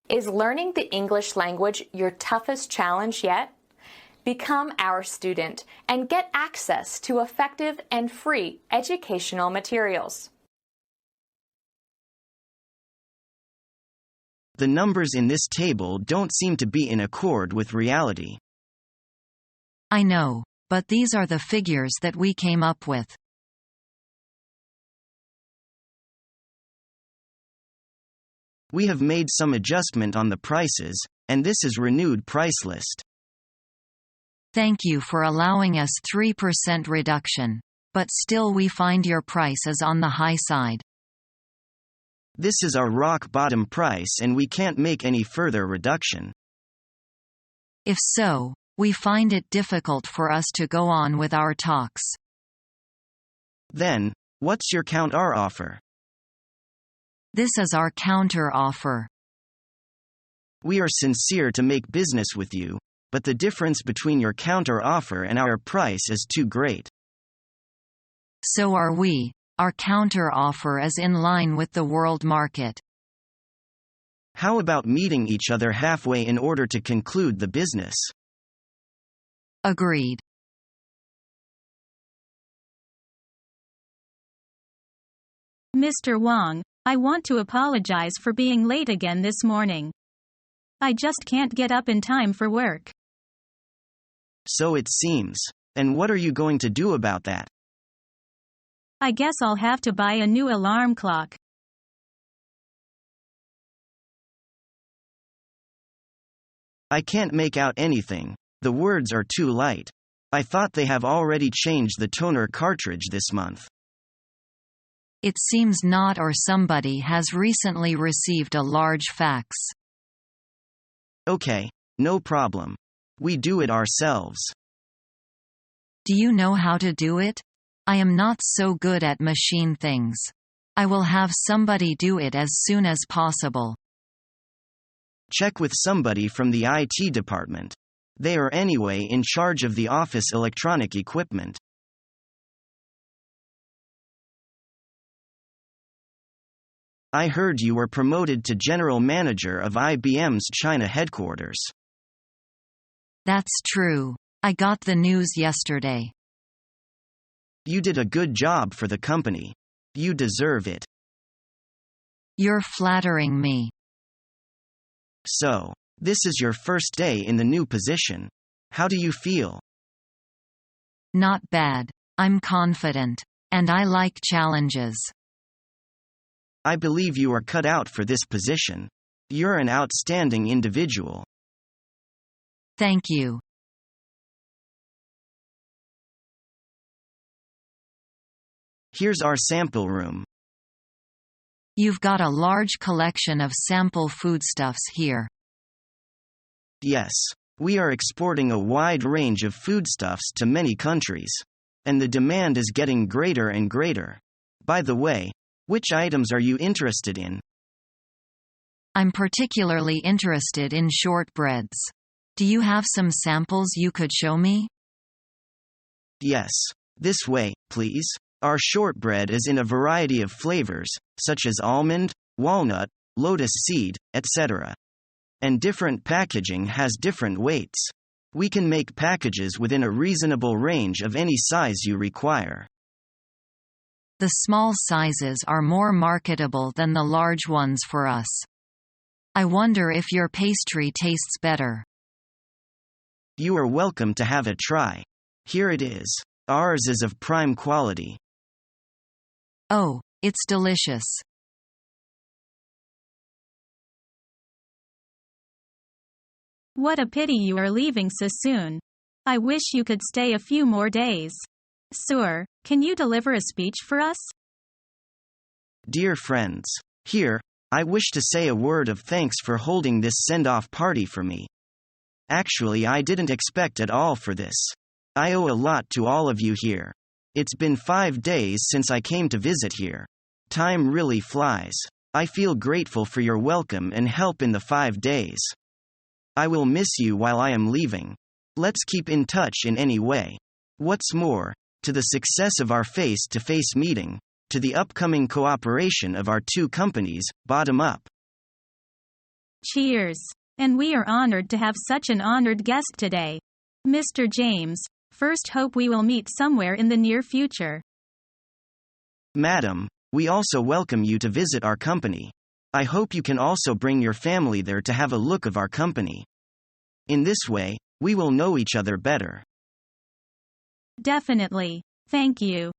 Is learning the English language your toughest challenge yet? Become our student and get access to effective and free educational materials. The numbers in this table don't seem to be in accord with reality. I know, but these are the figures that we came up with. We have made some adjustment on the prices, and this is renewed price list. Thank you for allowing us 3% reduction. But still we find your price is on the high side. This is our rock bottom price and we can't make any further reduction. If so, we find it difficult for us to go on with our talks. Then, what's your counter offer? This is our counter offer. We are sincere to make business with you, but the difference between your counter offer and our price is too great. So are we. Our counter offer is in line with the world market. How about meeting each other halfway in order to conclude the business? Agreed. Mr. Wong, I want to apologize for being late again this morning. I just can't get up in time for work. So it seems. And what are you going to do about that? I guess I'll have to buy a new alarm clock. I can't make out anything. The words are too light. I thought they have already changed the toner cartridge this month. It seems not, or somebody has recently received a large fax. Okay, no problem. We do it ourselves. Do you know how to do it? I am not so good at machine things. I will have somebody do it as soon as possible. Check with somebody from the IT department. They are anyway in charge of the office electronic equipment. I heard you were promoted to general manager of IBM's China headquarters. That's true. I got the news yesterday. You did a good job for the company. You deserve it. You're flattering me. So, this is your first day in the new position. How do you feel? Not bad. I'm confident. And I like challenges. I believe you are cut out for this position. You're an outstanding individual. Thank you. Here's our sample room. You've got a large collection of sample foodstuffs here. Yes, we are exporting a wide range of foodstuffs to many countries. And the demand is getting greater and greater. By the way, which items are you interested in? I'm particularly interested in shortbreads. Do you have some samples you could show me? Yes. This way, please. Our shortbread is in a variety of flavors, such as almond, walnut, lotus seed, etc. And different packaging has different weights. We can make packages within a reasonable range of any size you require. The small sizes are more marketable than the large ones for us. I wonder if your pastry tastes better. You are welcome to have a try. Here it is. Ours is of prime quality. Oh, it's delicious. What a pity you are leaving so soon. I wish you could stay a few more days. Sir, can you deliver a speech for us? Dear friends, here, I wish to say a word of thanks for holding this send-off party for me. Actually, I didn't expect at all for this. I owe a lot to all of you here. It's been 5 days since I came to visit here. Time really flies. I feel grateful for your welcome and help in the 5 days. I will miss you while I am leaving. Let's keep in touch in any way. What's more, to the success of our face-to-face meeting, to the upcoming cooperation of our two companies, bottom up. Cheers. And we are honored to have such an honored guest today. Mr. James, first hope we will meet somewhere in the near future. Madam, we also welcome you to visit our company. I hope you can also bring your family there to have a look of our company. In this way, we will know each other better. Definitely. Thank you.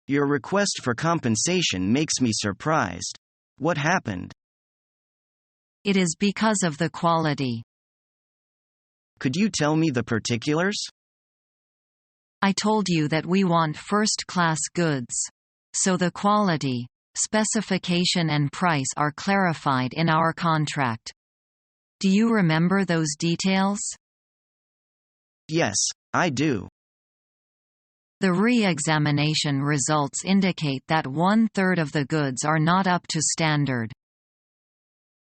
Your request for compensation makes me surprised. What happened? It is because of the quality. Could you tell me the particulars? I told you that we want first-class goods. So the quality, specification and price are clarified in our contract. Do you remember those details? Yes, I do. The re-examination results indicate that 1/3 of the goods are not up to standard.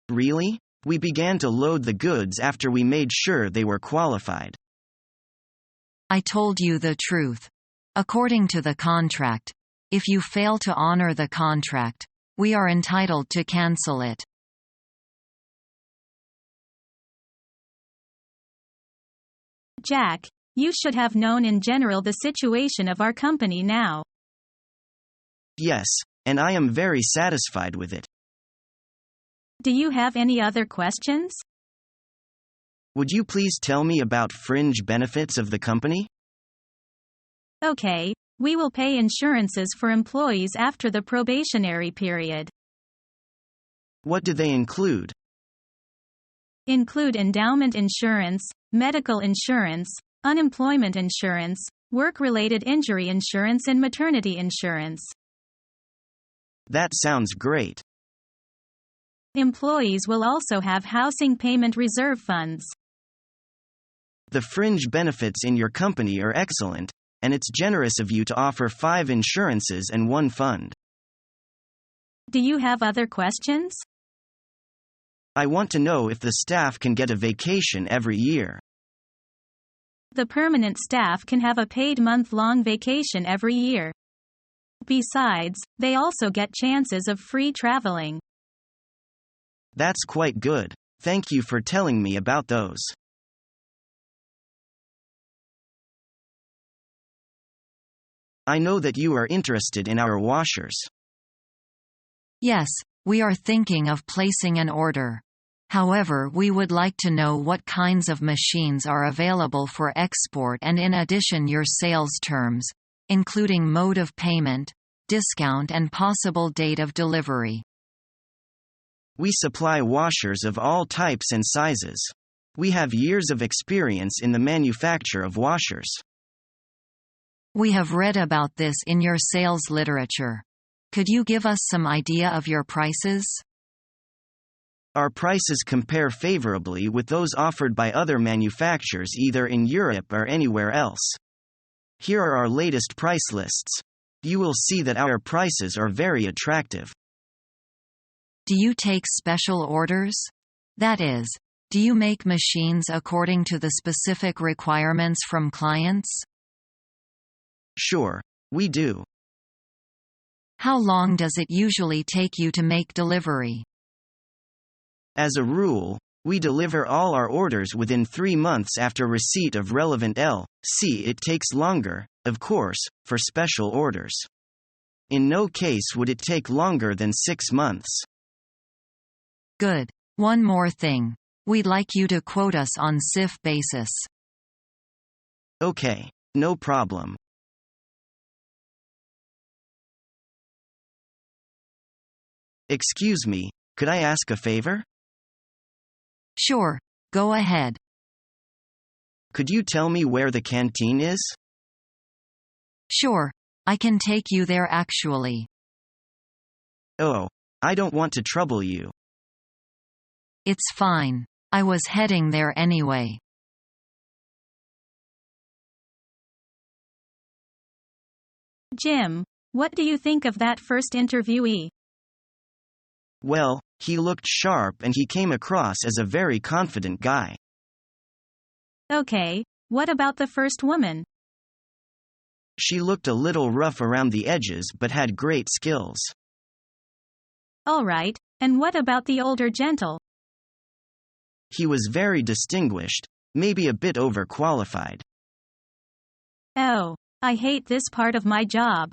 Really? We began to load the goods after we made sure they were qualified. I told you the truth. According to the contract, if you fail to honor the contract, we are entitled to cancel it. Jack, you should have known in general the situation of our company now. Yes, and I am very satisfied with it. Do you have any other questions? Would you please tell me about fringe benefits of the company? Okay, we will pay insurances for employees after the probationary period. What do they include? Include endowment insurance, medical insurance, unemployment insurance, work-related injury insurance and maternity insurance. That sounds great. Employees will also have housing payment reserve funds. The fringe benefits in your company are excellent, and it's generous of you to offer 5 insurances and 1 fund. Do you have other questions? I want to know if the staff can get a vacation every year. The permanent staff can have a paid month-long vacation every year. Besides, they also get chances of free traveling. That's quite good. Thank you for telling me about those. I know that you are interested in our washers. Yes, we are thinking of placing an order. However, we would like to know what kinds of machines are available for export and in addition your sales terms, including mode of payment, discount and possible date of delivery. We supply washers of all types and sizes. We have years of experience in the manufacture of washers. We have read about this in your sales literature. Could you give us some idea of your prices? Our prices compare favorably with those offered by other manufacturers either in Europe or anywhere else. Here are our latest price lists. You will see that our prices are very attractive. Do you take special orders? That is, do you make machines according to the specific requirements from clients? Sure, we do. How long does it usually take you to make delivery? As a rule, we deliver all our orders within 3 months after receipt of relevant LC. It takes longer, of course, for special orders. In no case would it take longer than 6 months. Good. One more thing. We'd like you to quote us on CIF basis. Okay, no problem. Excuse me, could I ask a favor? Sure, go ahead. Could you tell me where the canteen is? Sure, I can take you there actually. Oh, I don't want to trouble you. It's fine. I was heading there anyway. Jim, what do you think of that first interviewee? Well, he looked sharp and he came across as a very confident guy. Okay, what about the first woman? She looked a little rough around the edges but had great skills. All right, and what about the older gentle? He was very distinguished, maybe a bit overqualified. Oh, I hate this part of my job.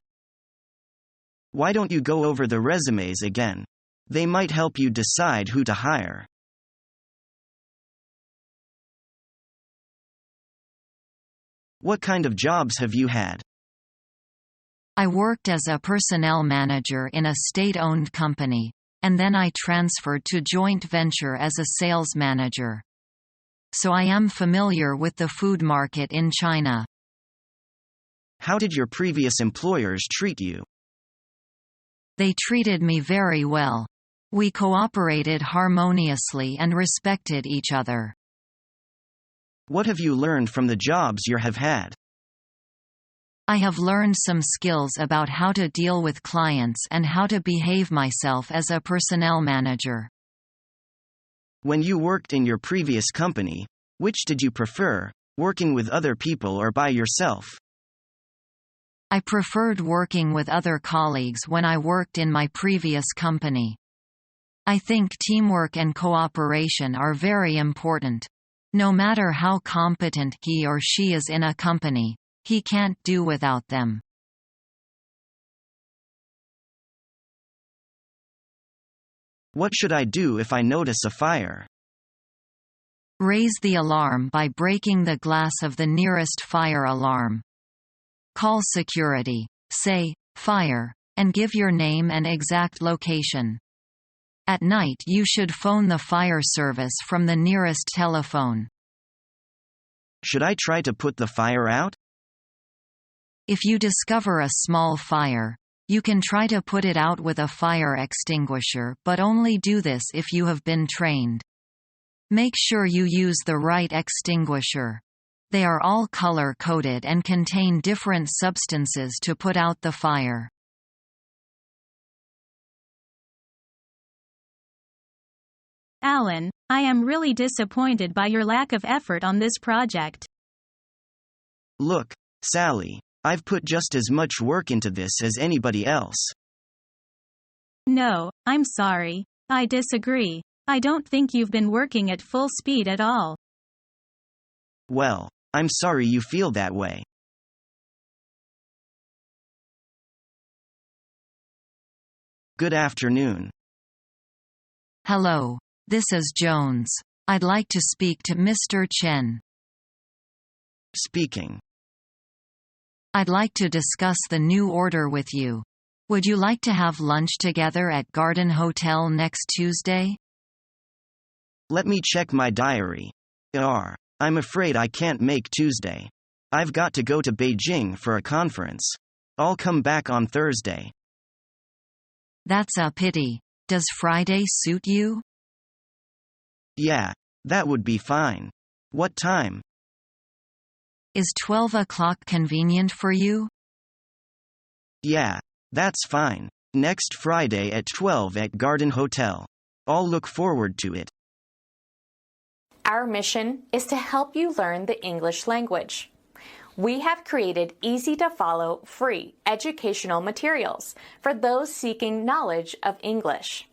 Why don't you go over the resumes again? They might help you decide who to hire. What kind of jobs have you had? I worked as a personnel manager in a state-owned company, and then I transferred to joint venture as a sales manager. So I am familiar with the food market in China. How did your previous employers treat you? They treated me very well. We cooperated harmoniously and respected each other. What have you learned from the jobs you have had? I have learned some skills about how to deal with clients and how to behave myself as a personnel manager. When you worked in your previous company, which did you prefer, working with other people or by yourself? I preferred working with other colleagues when I worked in my previous company. I think teamwork and cooperation are very important. No matter how competent he or she is in a company, he can't do without them. What should I do if I notice a fire? Raise the alarm by breaking the glass of the nearest fire alarm. Call security, say, "Fire," and give your name and exact location. At night you should phone the fire service from the nearest telephone. Should I try to put the fire out? If you discover a small fire, you can try to put it out with a fire extinguisher, but only do this if you have been trained. Make sure you use the right extinguisher. They are all color-coded and contain different substances to put out the fire. Alan, I am really disappointed by your lack of effort on this project. Look, Sally, I've put just as much work into this as anybody else. No, I'm sorry. I disagree. I don't think you've been working at full speed at all. Well, I'm sorry you feel that way. Good afternoon. Hello, this is Jones. I'd like to speak to Mr. Chen. Speaking. I'd like to discuss the new order with you. Would you like to have lunch together at Garden Hotel next Tuesday? Let me check my diary. I'm afraid I can't make Tuesday. I've got to go to Beijing for a conference. I'll come back on Thursday. That's a pity. Does Friday suit you? Yeah, that would be fine. What time? Is 12 o'clock convenient for you? Yeah, that's fine. Next Friday at 12 at Garden Hotel. I'll look forward to it. Our mission is to help you learn the English language. We have created easy-to-follow, free educational materials for those seeking knowledge of English.